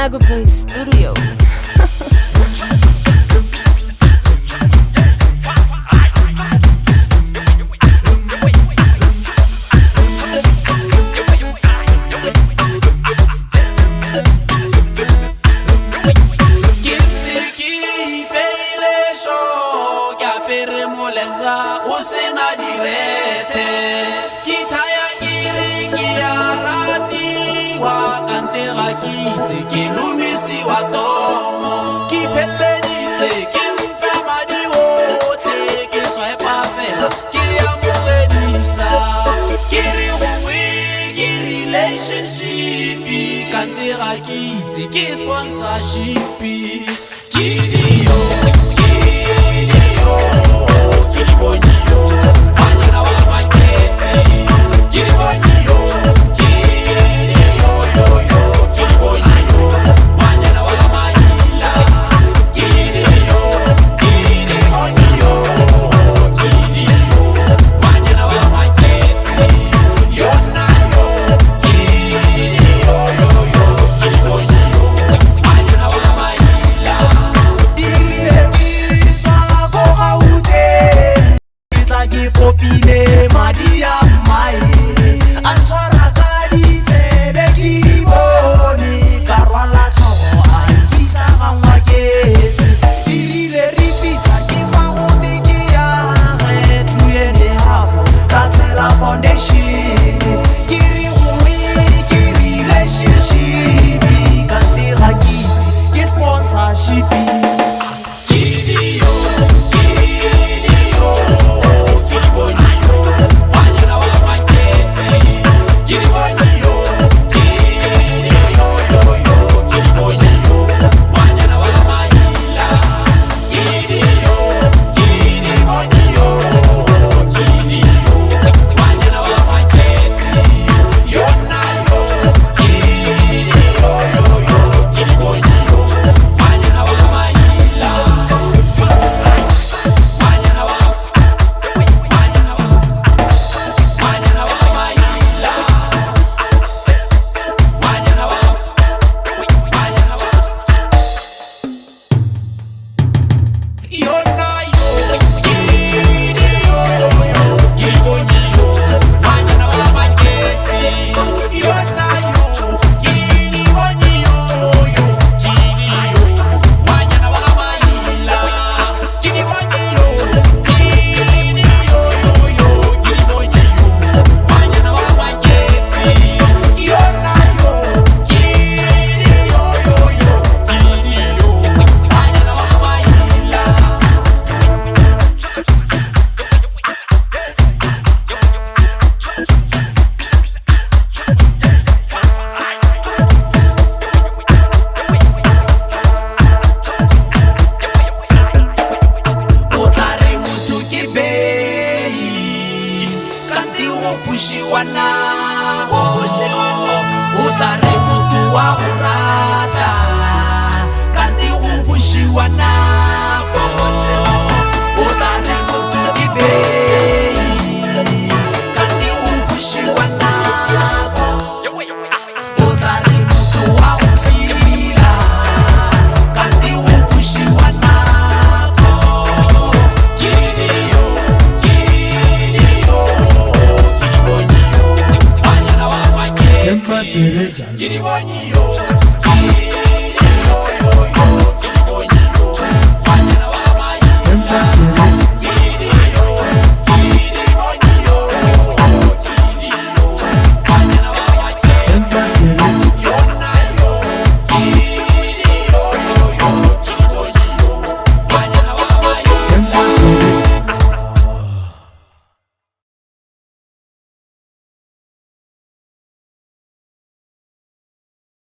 Agriplace Studios. Relationship, Kandera Kids, sponsorship, Kedibonye, Banana wa Maketi, Kedibonye, Kedibonye, Banana wa Mahila, Kedibonye, Banana wa Maketi, Yona. Popine madia mai antwara kadi tsebe Kedibonye karwala tlhogo a nkisa gangwaketse dirile re fita ke fa gote ke ya ge 2.5 ka tsela foundation ke re gongwe ke relationship Kandera Kids ke sponsorship. Kedibonye.